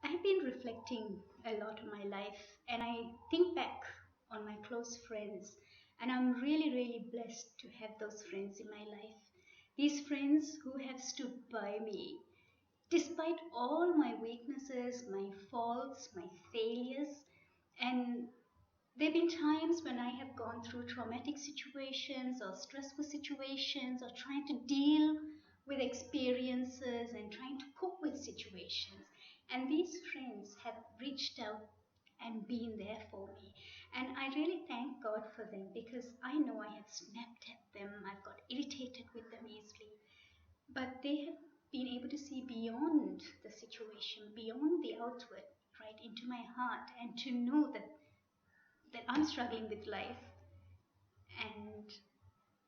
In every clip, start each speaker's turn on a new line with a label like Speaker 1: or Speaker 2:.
Speaker 1: I've been reflecting a lot on my life, and I think back on my close friends, and I'm really blessed to have those friends in my life. These friends who have stood by me despite all my weaknesses, my faults, my failures, and there have been times when I have gone through traumatic situations or stressful situations or trying to deal with experiences and trying to cope with situations. And these friends have reached out and been there for me. And I really thank God for them because I know I have snapped at them, I've got irritated with them easily. But they have been able to see beyond the situation, beyond the outward, right into my heart, and to know that I'm struggling with life and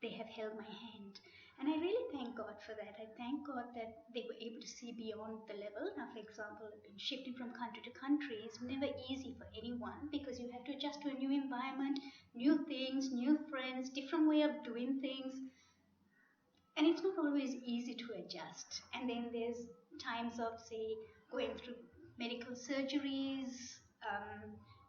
Speaker 1: they have held my hand. And I really thank God for that. I thank God that they were able to see beyond the level. Now, for example, shifting from country to country is never easy for anyone because you have to adjust to a new environment, new things, new friends, different way of doing things. And it's not always easy to adjust. And then there's times of, say, going through medical surgeries.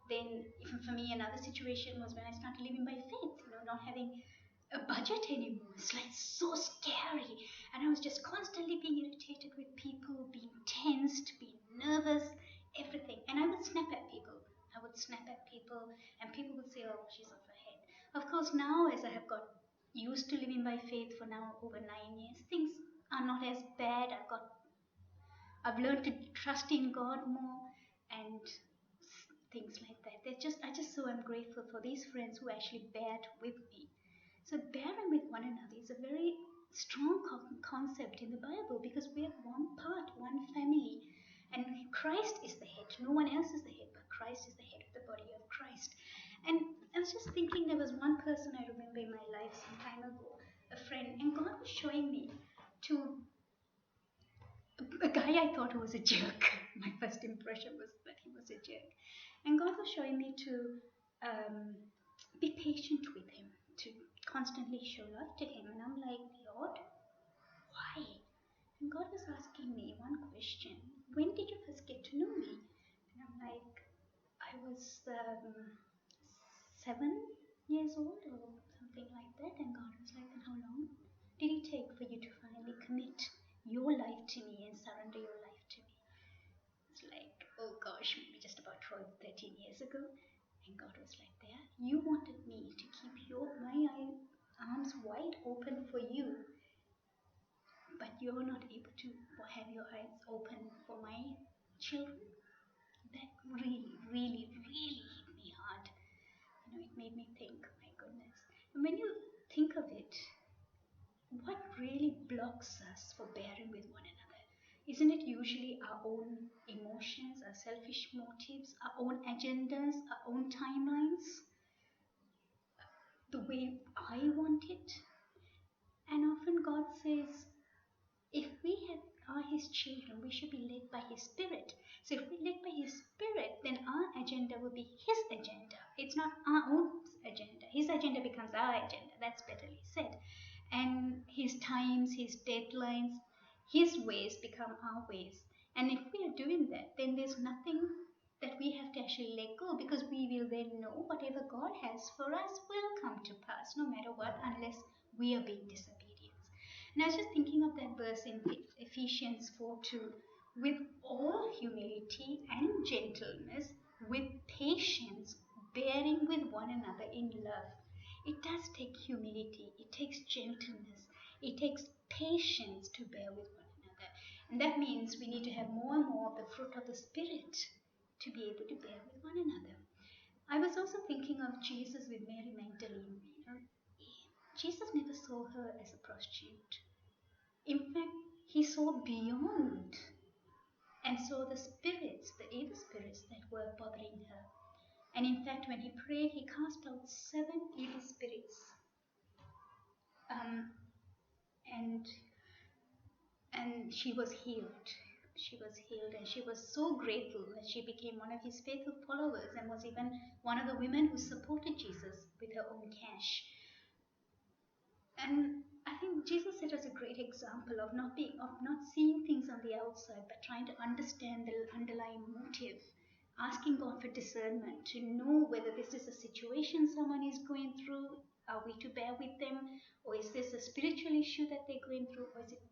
Speaker 1: Then, even for me, another situation was when I started living by faith, not having a budget anymore. It's like so scary. And I was just constantly being irritated with people, being tensed, being nervous, everything. And I would snap at people. I would snap at people, and people would say, oh, she's off her head. Of course, now as I have got used to living by faith for now over 9 years, things are not as bad. I've learned to trust in God more and things like that. I just so am grateful for these friends who actually bared with me. So bearing with one another is a very strong concept in the Bible because we are one part, one family, and Christ is the head. No one else is the head, but Christ is the head of the body of Christ. And I was just thinking, there was one person I remember in my life some time ago, a friend, and God was showing me to a guy I thought was a jerk. My first impression was that he was a jerk. And God was showing me to be patient with him, to constantly show love to him. And I'm like, Lord, why? And God was asking me one question: when did you first get to know me? And I'm like, I was 7 years old or something like that. And God was like, and how long did it take for you to finally commit your life to me and surrender your life to me? It's like, oh gosh, maybe just about 12, 13 years ago. And God was like, there, you wanted me to keep my arms wide open for you, but you're not able to have your eyes open for my children. That really hit me hard. It made me think, my goodness. And when you think of it, what really blocks us for bearing with one another? Isn't it usually our own emotions, our selfish motives, our own agendas, our own timelines, the way I want it? And often God says, if we are His children, we should be led by His Spirit. So if we're led by His Spirit, then our agenda will be His agenda. It's not our own agenda. His agenda becomes our agenda. That's betterly said. And His times, His deadlines, His ways become our ways. And if we are doing that, then there's nothing that we have to actually let go, because we will then know whatever God has for us will come to pass no matter what, unless we are being disobedient. And I was just thinking of that verse in Ephesians 4:2, with all humility and gentleness, with patience, bearing with one another in love. It does take humility, it takes gentleness, it takes patience to bear with one another. And that means we need to have more and more of the fruit of the Spirit to be able to bear with one another. I was also thinking of Jesus with Mary Magdalene. Jesus never saw her as a prostitute. In fact, he saw beyond and saw the spirits, the evil spirits that were bothering her. And in fact, when he prayed, he cast out 7 evil spirits. And she was healed. She was healed, and she was so grateful that she became one of his faithful followers and was even one of the women who supported Jesus with her own cash. And I think Jesus set us a great example of not seeing things on the outside, but trying to understand the underlying motive, asking God for discernment to know whether this is a situation someone is going through. Are we to bear with them, or is this a spiritual issue that they're going through, or is it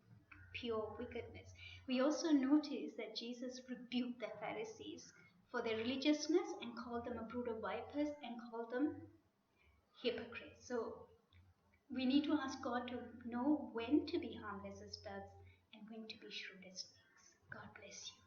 Speaker 1: pure wickedness? We also notice that Jesus rebuked the Pharisees for their religiousness and called them a brood of vipers and called them hypocrites. So we need to ask God to know when to be harmless as doves and when to be shrewd as snakes. God bless you.